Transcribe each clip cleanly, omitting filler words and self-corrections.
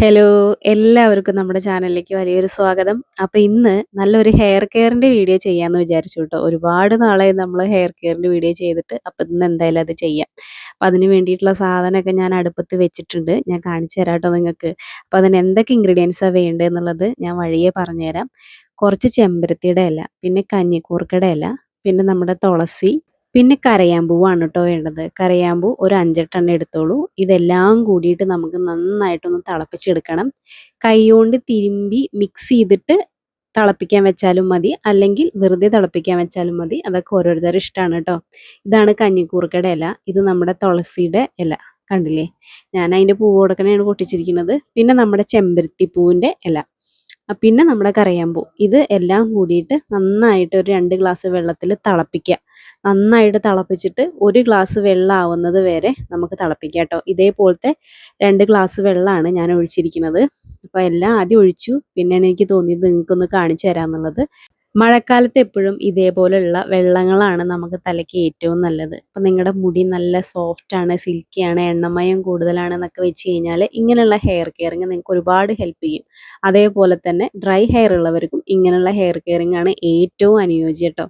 Hello! എല്ലാവർക്കും നമ്മുടെ ചാനലിലേക്ക് വലിയൊരു സ്വാഗതം. അപ്പൊ ഇന്ന് നല്ലൊരു ഹെയർ കെയറിന്റെ വീഡിയോ ചെയ്യാന്ന് വിചാരിച്ചു ട്ടോ. ഒരുപാട് നാളായി നമ്മള് ഹെയർ കെയറിന്റെ വീഡിയോ ചെയ്തിട്ട്. അപ്പൊ ഇന്ന് എന്തായാലും അത് ചെയ്യാം. അപ്പൊ അതിന് വേണ്ടിയിട്ടുള്ള സാധനമൊക്കെ ഞാൻ അടുപ്പത്ത് വെച്ചിട്ടുണ്ട്. ഞാൻ കാണിച്ചു തരാം ട്ടോ നിങ്ങൾക്ക്. അപ്പൊ അതിന് എന്തൊക്കെ ഇൻഗ്രീഡിയൻസാ വേണ്ടതെന്നുള്ളത് ഞാൻ വഴിയേ പറഞ്ഞുതരാം. കുറച്ച് ചെമ്പരത്തിയുടെ ഇല, പിന്നെ കഞ്ഞിക്കൂർക്കയുടെ ഇല, പിന്നെ നമ്മുടെ തുളസി, പിന്നെ കരയാമ്പൂവാണ് ട്ടോ വേണ്ടത്. കരയാമ്പൂ ഒരു 5, 8 എണ്ണം എടുത്തോളൂ. ഇതെല്ലാം കൂടിയിട്ട് നമുക്ക് നന്നായിട്ടൊന്ന് തിളപ്പിച്ചെടുക്കണം. കൈകൊണ്ട് തിരുമ്പി മിക്സ് ചെയ്തിട്ട് തിളപ്പിക്കാൻ വെച്ചാലും മതി. അല്ലെങ്കിൽ വെറുതെ തിളപ്പിക്കാൻ വെച്ചാലും മതി. അതൊക്കെ ഓരോരുത്തരുടെ ഇഷ്ടമാണ് ട്ടോ. ഇതാണ് കഞ്ഞിക്കൂർക്കയുടെ ഇല. ഇത് നമ്മുടെ തുളസിയുടെ ഇല. കണ്ടില്ലേ? ഞാൻ അതിൻ്റെ പൂവോടക്കനെയാണ് പൊട്ടിച്ചിരിക്കുന്നത്. പിന്നെ നമ്മുടെ ചെമ്പരത്തി പൂവിൻ്റെ ഇല. പിന്നെ നമ്മുടെ കരയാമ്പൂ. ഇത് എല്ലാം കൂടിയിട്ട് നന്നായിട്ട് ഒരു 2 ഗ്ലാസ് വെള്ളത്തിൽ തിളപ്പിക്കുക. നന്നായിട്ട് തിളപ്പിച്ചിട്ട് 1 ഗ്ലാസ് വെള്ളം ആവുന്നത് വരെ നമുക്ക് തിളപ്പിക്കാം ട്ടോ. ഇതേപോലത്തെ 2 ഗ്ലാസ് വെള്ളമാണ് ഞാൻ ഒഴിച്ചിരിക്കുന്നത്. അപ്പോൾ എല്ലാം ആദ്യം ഒഴിച്ചു. പിന്നെയാണ് എനിക്ക് തോന്നിയത് നിങ്ങൾക്കൊന്ന് കാണിച്ചു തരാമെന്നുള്ളത്. മഴക്കാലത്ത് എപ്പോഴും ഇതേപോലെയുള്ള വെള്ളങ്ങളാണ് നമുക്ക് തലയ്ക്ക് ഏറ്റവും നല്ലത്. അപ്പം നിങ്ങളുടെ മുടി നല്ല സോഫ്റ്റാണ്, സിൽക്കിയാണ്, എണ്ണമയം കൂടുതലാണെന്നൊക്കെ വെച്ച് കഴിഞ്ഞാൽ ഇങ്ങനെയുള്ള ഹെയർ കെയറിങ് നിങ്ങൾക്ക് ഒരുപാട് ഹെൽപ്പ് ചെയ്യും. അതേപോലെ തന്നെ ഡ്രൈ ഹെയർ ഉള്ളവർക്കും ഇങ്ങനെയുള്ള ഹെയർ കെയറിങ് ആണ് ഏറ്റവും അനുയോജ്യം ട്ടോ.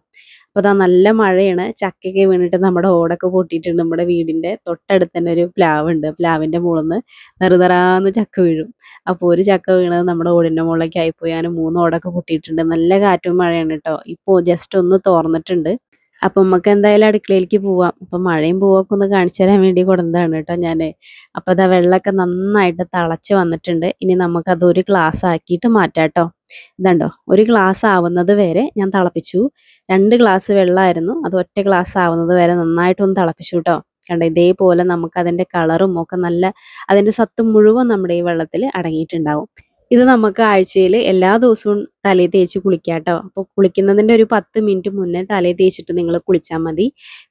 അപ്പോൾ ദാ നല്ല മഴയാണ്. ചക്കയൊക്കെ വീണിട്ട് നമ്മുടെ ഓടൊക്കെ പൊട്ടിയിട്ടുണ്ട്. നമ്മുടെ വീടിൻ്റെ തൊട്ടടുത്ത് തന്നെ ഒരു പ്ലാവുണ്ട്. പ്ലാവിൻ്റെ മുകളിൽ നെറുനെറാന്ന് ചക്ക വീഴും. അപ്പോൾ ഒരു ചക്ക വീണത് നമ്മുടെ ഓടിൻ്റെ മുകളിലേക്ക് ആയിപ്പോയി. അങ്ങനെ 3 ഓടൊക്കെ പൊട്ടിയിട്ടുണ്ട്. നല്ല കാറ്റും മഴയാണ് ട്ടോ. ഇപ്പോൾ ജസ്റ്റ് ഒന്ന് തോർന്നിട്ടുണ്ട്. അപ്പം നമുക്ക് എന്തായാലും അടുക്കളയിലേക്ക് പോവാം. അപ്പം മഴയും പൂവൊക്കെ ഒന്ന് കാണിച്ചു തരാൻ വേണ്ടി കൊണ്ടുവന്നതാണ് കേട്ടോ ഞാൻ. അപ്പോൾ ദാ വെള്ളമൊക്കെ നന്നായിട്ട് തിളച്ച് വന്നിട്ടുണ്ട്. ഇനി നമുക്കത് ഒരു ഗ്ലാസ് ആക്കിയിട്ട് മാറ്റാം ട്ടോ. ഇതുണ്ടോ, ഒരു ഗ്ലാസ് ആവുന്നത് വരെ ഞാൻ തിളപ്പിച്ചു. 2 ഗ്ലാസ് വെള്ളമായിരുന്നു. അത് ഒറ്റ ഗ്ലാസ് ആവുന്നത് വരെ നന്നായിട്ടൊന്ന് തിളപ്പിച്ചു ട്ടോ. കണ്ടോ, ഇതേപോലെ നമുക്ക് അതിൻ്റെ കളറും ഒക്കെ നല്ല അതിൻ്റെ സത്ത് മുഴുവൻ നമ്മുടെ ഈ വെള്ളത്തിൽ അടങ്ങിയിട്ടുണ്ടാവും. ഇത് നമുക്ക് ആഴ്ചയിൽ എല്ലാ ദിവസവും തലയിൽ തേച്ച് കുളിക്കാം ട്ടോ. അപ്പോൾ കുളിക്കുന്നതിൻ്റെ ഒരു 10 മിനിറ്റ് മുന്നേ തലയിൽ തേച്ചിട്ട് നിങ്ങൾ കുളിച്ചാൽ മതി.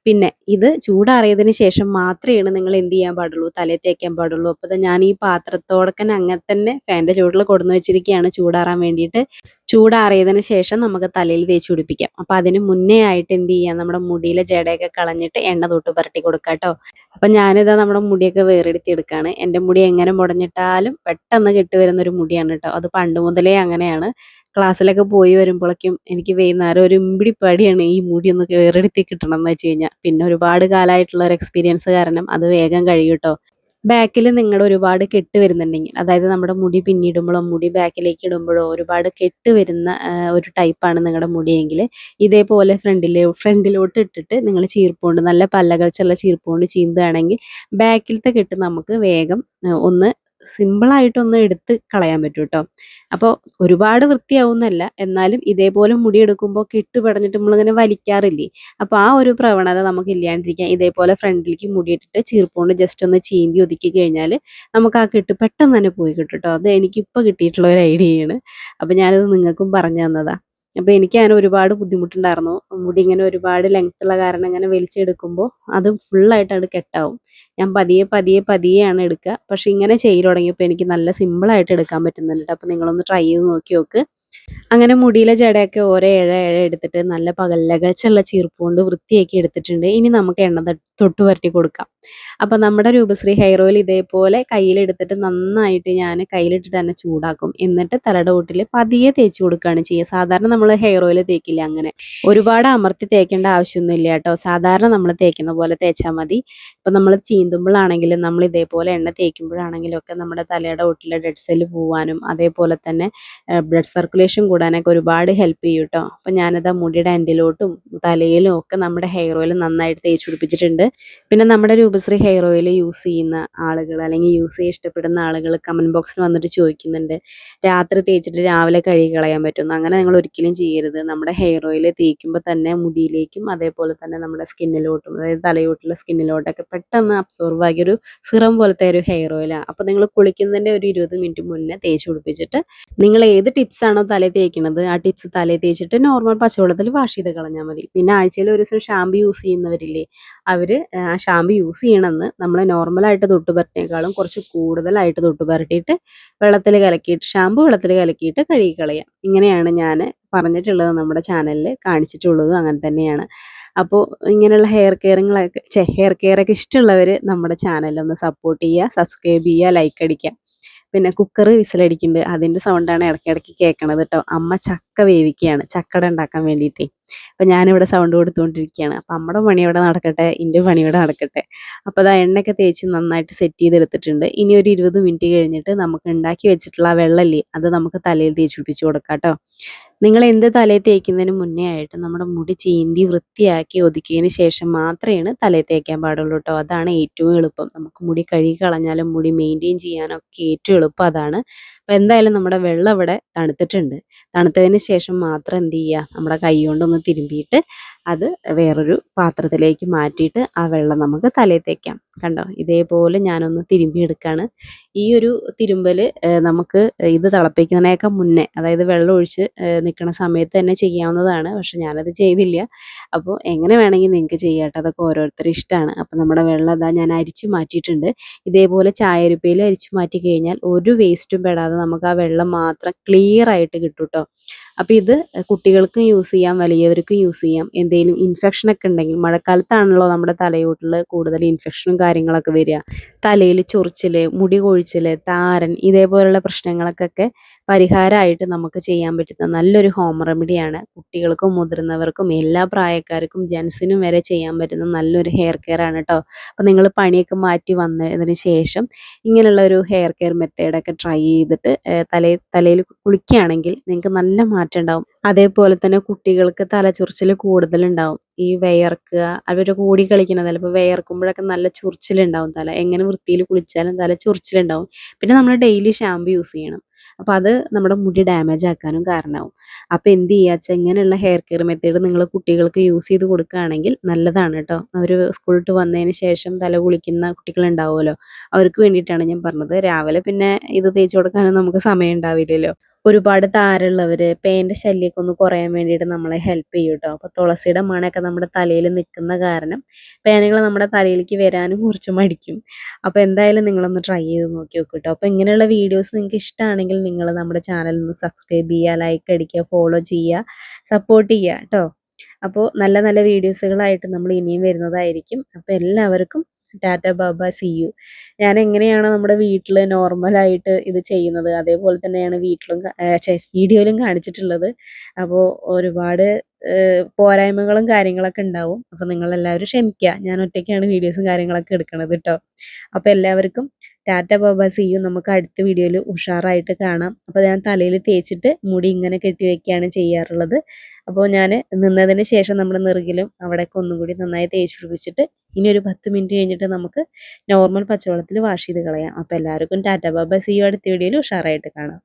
പിന്നെ ഇത് ചൂടാറിയതിന് ശേഷം മാത്രമേ നിങ്ങൾ എന്ത് ചെയ്യാൻ പാടുള്ളൂ, തലയിൽ തേക്കാൻ പാടുള്ളൂ. അപ്പോൾ ദാ ഞാൻ ഈ പാത്രത്തോടൊക്കെ അങ്ങനെ തന്നെ ഫാനിൻ്റെ ചുവട്ടിൽ കൊടുന്ന് വെച്ചിരിക്കുകയാണ് ചൂടാറാൻ വേണ്ടിയിട്ട്. ചൂടാറിയതിന് ശേഷം നമുക്ക് തലയിൽ തേച്ച് പിടിപ്പിക്കാം. അപ്പോൾ അതിന് മുന്നേ ആയിട്ട് എന്ത് ചെയ്യാം, നമ്മുടെ മുടിയിലെ ജടയൊക്കെ കളഞ്ഞിട്ട് എണ്ണ തൊട്ട് പുരട്ടി കൊടുക്കാം ട്ടോ. അപ്പം ഞാനിതാ നമ്മുടെ മുടിയൊക്കെ വേറെടുത്തി എടുക്കുകയാണ്. എൻ്റെ മുടി എങ്ങനെ മുടഞ്ഞിട്ടാലും പെട്ടെന്ന് കെട്ടുവരുന്നൊരു മുടിയാണ് കേട്ടോ. അത് പണ്ട് മുതലേ അങ്ങനെയാണ്. ക്ലാസ്സിലൊക്കെ പോയി വരുമ്പോഴേക്കും എനിക്ക് വൈകുന്നേരം ഒരു ഇമ്പിടി പടിയാണ് ഈ മുടി ഒന്ന് വേറെടുത്തി കിട്ടണം എന്ന് വെച്ച് കഴിഞ്ഞാൽ. പിന്നെ ഒരുപാട് കാലമായിട്ടുള്ള ഒരു എക്സ്പീരിയൻസ് കാരണം അത് വേഗം കഴിയും കേട്ടോ. ബാക്കിൽ നിങ്ങളുടെ ഒരുപാട് കെട്ട് വരുന്നുണ്ടെങ്കിൽ, അതായത് നമ്മുടെ മുടി പിന്നിടുമ്പോഴോ മുടി ബാക്കിലേക്ക് ഇടുമ്പോഴോ ഒരുപാട് കെട്ട് വരുന്ന ഒരു ടൈപ്പാണ് നിങ്ങളുടെ മുടിയെങ്കിൽ ഇതേപോലെ ഫ്രണ്ടിലോട്ട് ഇട്ടിട്ട് നിങ്ങൾ ചീർപ്പുകൊണ്ട് നല്ല പല്ലകൾച്ചുള്ള ചീർപ്പുകൊണ്ട് ചീന്തുകയാണെങ്കിൽ ബാക്കിലത്തെ കെട്ട് നമുക്ക് വേഗം ഒന്ന് സിമ്പിളായിട്ടൊന്ന് എടുത്ത് കളയാൻ പറ്റും കേട്ടോ. അപ്പോൾ ഒരുപാട് വൃത്തിയാവുന്നല്ല, എന്നാലും ഇതേപോലെ മുടി എടുക്കുമ്പോൾ കെട്ട് പടഞ്ഞിട്ട് നമ്മളിങ്ങനെ വലിക്കാറില്ലേ, അപ്പോൾ ആ ഒരു പ്രവണത നമുക്ക് ഇല്ലാണ്ടിരിക്കാൻ ഇതേപോലെ ഫ്രണ്ടിലേക്ക് മുടിയിട്ടിട്ട് ചീർപ്പുകൊണ്ട് ജസ്റ്റ് ഒന്ന് ചീന്തി ഒതുക്കി കഴിഞ്ഞാൽ നമുക്ക് ആ കെട്ട് പെട്ടെന്ന് തന്നെ പോയി കിട്ടും കേട്ടോ. അത് എനിക്കിപ്പോൾ കിട്ടിയിട്ടുള്ള ഒരു ഐഡിയയാണ്. അപ്പോൾ ഞാനത് നിങ്ങൾക്കും പറഞ്ഞു തന്നതാണ്. അപ്പോൾ എനിക്ക് അങ്ങനെ ഒരുപാട് ബുദ്ധിമുട്ടുണ്ടായിരുന്നു. മുടി ഇങ്ങനെ ഒരുപാട് ലെങ്ത്തുള്ള കാരണം ഇങ്ങനെ വലിച്ചെടുക്കുമ്പോൾ അത് ഫുള്ളായിട്ട് കെട്ടാവും. ഞാൻ പതിയെയാണ് എടുക്കുക. പക്ഷെ ഇങ്ങനെ ചെയ്യൽ തുടങ്ങിയപ്പോൾ എനിക്ക് നല്ല സിമ്പിളായിട്ട് എടുക്കാൻ പറ്റുന്നുണ്ട്. അപ്പോൾ നിങ്ങളൊന്ന് ട്രൈ ചെയ്ത് നോക്കി നോക്ക്. അങ്ങനെ മുടിയിലെ ജടയൊക്കെ ഓരോ ഇഴ എടുത്തിട്ട് നല്ല പകലകച്ചുള്ള ചീർപ്പ് കൊണ്ട് വൃത്തിയാക്കി എടുത്തിട്ടുണ്ട്. ഇനി നമുക്ക് എണ്ണ തൊട്ട് പുരട്ടി കൊടുക്കാം. അപ്പം നമ്മുടെ രൂപശ്രീ ഹെയർ ഓയിൽ ഇതേപോലെ കയ്യിലെടുത്തിട്ട് നന്നായിട്ട് ഞാൻ കയ്യിലിട്ടിട്ട് തന്നെ ചൂടാക്കും. എന്നിട്ട് തലയുടെ ഓട്ടിൽ പതിയെ തേച്ച് കൊടുക്കുകയാണ് ചെയ്യുക. സാധാരണ നമ്മൾ ഹെയർ ഓയിൽ തേക്കില്ല അങ്ങനെ. ഒരുപാട് അമർത്തി തേക്കേണ്ട ആവശ്യമൊന്നുമില്ല കേട്ടോ. സാധാരണ നമ്മൾ തേക്കുന്ന പോലെ തേച്ചാൽ മതി. ഇപ്പം നമ്മൾ ചീന്തുമ്പോഴാണെങ്കിലും നമ്മൾ ഇതേപോലെ എണ്ണ തേക്കുമ്പോഴാണെങ്കിലും ഒക്കെ നമ്മുടെ തലയുടെ ഓട്ടിലെ ഡെഡ് സെല്ല് പോവാനും അതേപോലെ തന്നെ ബ്ലഡ് സർക്കുലേഷൻ കൂടാനൊക്കെ ഒരുപാട് ഹെൽപ്പ് ചെയ്യും കേട്ടോ. അപ്പം ഞാനത് മുടിയുടെ എൻഡിലോട്ടും തലയിലും ഒക്കെ നമ്മുടെ ഹെയർ ഓയിൽ നന്നായിട്ട് തേച്ച് പിടിപ്പിച്ചിട്ടുണ്ട്. പിന്നെ നമ്മുടെ രൂപശ്രീ ഹെയർ ഓയിൽ യൂസ് ചെയ്യുന്ന ആളുകൾ അല്ലെങ്കിൽ യൂസ് ചെയ്യാൻ ഇഷ്ടപ്പെടുന്ന ആളുകൾ കമൻറ്റ് ബോക്സിൽ വന്നിട്ട് ചോദിക്കുന്നുണ്ട്, രാത്രി തേച്ചിട്ട് രാവിലെ കഴുകി കളയാൻ പറ്റുമെന്ന്. അങ്ങനെ നിങ്ങൾ ഒരിക്കലും ചെയ്യരുത്. നമ്മുടെ ഹെയർ ഓയിൽ തേക്കുമ്പോൾ തന്നെ മുടിയിലേക്കും അതേപോലെ തന്നെ നമ്മുടെ സ്കിന്നിലോട്ടും, അതായത് തലയോട്ടുള്ള സ്കിന്നിലോട്ടൊക്കെ പെട്ടെന്ന് അബ്സോർവ് ആകിയ ഒരു സിറം പോലത്തെ ഒരു ഹെയർ ഓയിലാണ്. അപ്പോൾ നിങ്ങൾ കുളിക്കുന്നതിൻ്റെ ഒരു 20 മിനിറ്റ് മുന്നേ തേച്ച് പിടിപ്പിച്ചിട്ട് നിങ്ങൾ ഏത് ടിപ്സാണോ തലയിൽ തേക്കുന്നത് ആ ടിപ്സ് തലയിൽ തേച്ചിട്ട് നോർമൽ പച്ചവെള്ളത്തിൽ വാഷ് ചെയ്ത് കളഞ്ഞാൽ മതി. പിന്നെ ആഴ്ചയിൽ ഒരു ദിവസം ഷാമ്പു യൂസ് ചെയ്യുന്നവരില്ലേ, അവർ ആ ഷാമ്പു യൂസ് ചെയ്യണമെന്ന് നമ്മൾ നോർമലായിട്ട് തൊട്ട് പുരട്ടിനേക്കാളും കുറച്ച് കൂടുതലായിട്ട് തൊട്ട് പുരട്ടിയിട്ട് വെള്ളത്തിൽ കലക്കിയിട്ട് കഴുകി കളയാം. ഇങ്ങനെയാണ് ഞാൻ പറഞ്ഞിട്ടുള്ളത്. നമ്മുടെ ചാനലിൽ കാണിച്ചിട്ടുള്ളതും അങ്ങനെ തന്നെയാണ്. അപ്പോൾ ഇങ്ങനെയുള്ള ഹെയർ കെയറൊക്കെ ഇഷ്ടമുള്ളവർ നമ്മുടെ ചാനലൊന്ന് സപ്പോർട്ട് ചെയ്യുക, സബ്സ്ക്രൈബ് ചെയ്യുക, ലൈക്ക് അടിക്കുക. പിന്നെ കുക്കർ വിസിലടിക്കുന്നുണ്ട്. അതിൻ്റെ സൗണ്ടാണ് ഇടയ്ക്കിടയ്ക്ക് കേൾക്കണത് കേട്ടോ. അമ്മ ചക്ക വേവിക്കുകയാണ്, ചക്കട ഉണ്ടാക്കാൻ വേണ്ടിയിട്ടേ. അപ്പം ഞാനിവിടെ സൗണ്ട് കൊടുത്തുകൊണ്ടിരിക്കുകയാണ്. അപ്പം അമ്മയുടെ പണി ഇവിടെ നടക്കട്ടെ, എൻ്റെ പണി ഇവിടെ നടക്കട്ടെ. അപ്പോൾ അത് എണ്ണയൊക്കെ തേച്ച് നന്നായിട്ട് സെറ്റ് ചെയ്തെടുത്തിട്ടുണ്ട്. ഇനി ഒരു 20 മിനിറ്റ് കഴിഞ്ഞിട്ട് നമുക്ക് ഉണ്ടാക്കി വെച്ചിട്ടുള്ള ആ വെള്ളമില്ലേ, അത് നമുക്ക് തലയിൽ തേച്ച് പിടിപ്പിച്ച് കൊടുക്കാം കേട്ടോ. നിങ്ങൾ എന്ത് തലയിൽ തേക്കുന്നതിന് മുന്നേ ആയിട്ട് നമ്മുടെ മുടി ചീന്തി വൃത്തിയാക്കി ഒതുക്കിയതിന് ശേഷം മാത്രമേ തലയിൽ തേക്കാൻ പാടുള്ളൂ കേട്ടോ. അതാണ് ഏറ്റവും എളുപ്പം. നമുക്ക് മുടി കഴുകി കളഞ്ഞാലും മുടി മെയിൻറ്റെയിൻ ചെയ്യാനൊക്കെ ഏറ്റവും എളുപ്പം അതാണ്. അപ്പോൾ എന്തായാലും നമ്മുടെ വെള്ളം ഇവിടെ തണുത്തിട്ടുണ്ട്. തണുത്തതിന് ശേഷം മാത്രം എന്ത് ചെയ്യുക, നമ്മുടെ കൈ കൊണ്ടൊന്ന് തിരുമ്പിയിട്ട് അത് വേറൊരു പാത്രത്തിലേക്ക് മാറ്റിയിട്ട് ആ വെള്ളം നമുക്ക് തലയിൽ തേക്കാം. കണ്ടോ, ഇതേപോലെ ഞാനൊന്ന് തിരുമ്പിയെടുക്കുകയാണ്. ഈ ഒരു തിരുമ്പൽ നമുക്ക് ഇത് തിളപ്പിക്കുന്നതിനേക്കാൾ മുന്നേ, അതായത് വെള്ളം ഒഴിച്ച് നിൽക്കുന്ന സമയത്ത് തന്നെ ചെയ്യാവുന്നതാണ്. പക്ഷെ ഞാനത് ചെയ്തില്ല. അപ്പോൾ എങ്ങനെ വേണമെങ്കിൽ നിങ്ങൾക്ക് ചെയ്യാം കേട്ടോ. അതൊക്കെ ഓരോരുത്തരുടെ ഇഷ്ടമാണ്. അപ്പോൾ നമ്മുടെ വെള്ളം അതാ ഞാൻ അരിച്ച് മാറ്റിയിട്ടുണ്ട്. ഇതേപോലെ ചായരുപ്പയിൽ അരിച്ച് മാറ്റി കഴിഞ്ഞാൽ ഒരു വേസ്റ്റും പെടാതെ നമുക്ക് ആ വെള്ളം മാത്രം ക്ലിയർ ആയിട്ട് കിട്ടും കേട്ടോ. അപ്പോൾ ഇത് കുട്ടികൾക്കും യൂസ് ചെയ്യാം, വലിയവർക്കും യൂസ് ചെയ്യാം. എന്തെങ്കിലും ഇൻഫെക്ഷനൊക്കെ ഉണ്ടെങ്കിൽ, മഴക്കാലത്താണല്ലോ നമ്മുടെ തലയോട്ടിൽ കൂടുതൽ ഇൻഫെക്ഷനും കാര്യങ്ങളൊക്കെ വരിക. തലയിൽ ചൊറിച്ചിൽ, മുടി കൊഴിച്ചിൽ, താരൻ ഇതേപോലുള്ള പ്രശ്നങ്ങൾക്കൊക്കെ പരിഹാരമായിട്ട് നമുക്ക് ചെയ്യാൻ പറ്റുന്ന നല്ലൊരു ഹോം റെമഡിയാണ്. കുട്ടികൾക്കും മുതിർന്നവർക്കും എല്ലാ പ്രായക്കാർക്കും ജെൻസിനും വരെ ചെയ്യാൻ പറ്റുന്ന നല്ലൊരു ഹെയർ കെയർ ആണ് കേട്ടോ. അപ്പോൾ നിങ്ങൾ പണിയൊക്കെ മാറ്റി വന്നതിന് ശേഷം ഇങ്ങനെയുള്ള ഒരു ഹെയർ കെയർ മെത്തേഡൊക്കെ ട്രൈ ചെയ്തിട്ട് തലയിൽ കുളിക്കുകയാണെങ്കിൽ നിങ്ങൾക്ക് നല്ല മാറ്റം ഉണ്ടാവും. അതേപോലെ തന്നെ കുട്ടികൾക്ക് തലചൊറിച്ചിൽ കൂടുതലുണ്ടാവും. ഈ വിയർക്കുക, അവർ കൂടി കളിക്കുന്നത്, ചിലപ്പോൾ വിയർക്കുമ്പോഴൊക്കെ നല്ല ചൊറിച്ചിലുണ്ടാവും. തല എങ്ങനെ വൃത്തിയിൽ കുളിച്ചാലും തല ചൊറിച്ചിലുണ്ടാവും. പിന്നെ നമ്മൾ ഡെയിലി ഷാമ്പു യൂസ് ചെയ്യണം. അപ്പോൾ അത് നമ്മുടെ മുടി ഡാമേജ് ആക്കാനും കാരണമാവും. അപ്പോൾ എന്ത് ചെയ്യുക വെച്ചാൽ, ഇങ്ങനെയുള്ള ഹെയർ കെയർ മെത്തേഡ് നിങ്ങൾ കുട്ടികൾക്ക് യൂസ് ചെയ്ത് കൊടുക്കുകയാണെങ്കിൽ നല്ലതാണ് കേട്ടോ. അവർ സ്കൂളിട്ട് വന്നതിന് ശേഷം തല കുളിക്കുന്ന കുട്ടികളുണ്ടാവുമല്ലോ, അവർക്ക് വേണ്ടിയിട്ടാണ് ഞാൻ പറഞ്ഞത്. രാവിലെ പിന്നെ ഇത് തേച്ച് കൊടുക്കാനും നമുക്ക് സമയം ഉണ്ടാവില്ലല്ലോ. ഒരുപാട് താരമുള്ളവർ, പേൻ്റെ ശല്യമൊക്കെ ഒന്ന് കുറയാൻ വേണ്ടിയിട്ട് നമ്മളെ ഹെൽപ്പ് ചെയ്യും കേട്ടോ. അപ്പോൾ തുളസിയുടെ മണമൊക്കെ നമ്മുടെ തലയിൽ നിൽക്കുന്ന കാരണം പേനുകൾ നമ്മുടെ തലയിലേക്ക് വരാനും കുറച്ച് മടിക്കും. അപ്പോൾ എന്തായാലും നിങ്ങളൊന്ന് ട്രൈ ചെയ്ത് നോക്കി നോക്കൂ കേട്ടോ. അപ്പോൾ ഇങ്ങനെയുള്ള വീഡിയോസ് നിങ്ങൾക്ക് ഇഷ്ടമാണെങ്കിൽ നിങ്ങൾ നമ്മുടെ ചാനൽ ഒന്ന് സബ്സ്ക്രൈബ് ചെയ്യുക, ലൈക്ക് അടിക്കുക, ഫോളോ ചെയ്യുക, സപ്പോർട്ട് ചെയ്യുക കേട്ടോ. അപ്പോൾ നല്ല നല്ല വീഡിയോസുകളായിട്ട് നമ്മൾ ഇനിയും വരുന്നതായിരിക്കും. അപ്പോൾ എല്ലാവർക്കും ടാറ്റ ബാബ സി യു. ഞാൻ എങ്ങനെയാണോ നമ്മുടെ വീട്ടിൽ നോർമലായിട്ട് ഇത് ചെയ്യുന്നത്, അതേപോലെ തന്നെയാണ് വീട്ടിലും വീഡിയോയിലും കാണിച്ചിട്ടുള്ളത്. അപ്പോൾ ഒരുപാട് പോരായ്മകളും കാര്യങ്ങളൊക്കെ ഉണ്ടാവും. അപ്പോൾ നിങ്ങളെല്ലാവരും ക്ഷമിക്കുക, ഞാൻ ഒറ്റയ്ക്കാണ് വീഡിയോസും കാര്യങ്ങളൊക്കെ എടുക്കണത് കേട്ടോ. അപ്പോൾ എല്ലാവർക്കും ടാറ്റ ബാബ സി യു. നമുക്ക് അടുത്ത വീഡിയോയിൽ ഉഷാറായിട്ട് കാണാം. അപ്പോൾ ഞാൻ തലയിൽ തേച്ചിട്ട് മുടി ഇങ്ങനെ കെട്ടി വയ്ക്കുകയാണ് ചെയ്യാറുള്ളത്. അപ്പോൾ ഞാൻ നിന്നതിന് ശേഷം നമ്മുടെ നെറുകിലും അവിടെയൊക്കെ ഒന്നും കൂടി നന്നായി തേച്ച് പിടിപ്പിച്ചിട്ട് ഇനി ഒരു 10 മിനിറ്റ് കഴിഞ്ഞിട്ട് നമുക്ക് നോർമൽ പച്ചവെള്ളത്തിൽ വാഷ് ചെയ്ത് കളയാം. അപ്പോൾ എല്ലാവർക്കും ടാറ്റ ബാബ സി യു. അടുത്ത വീഡിയോയിൽ ഉഷാറായിട്ട് കാണാം.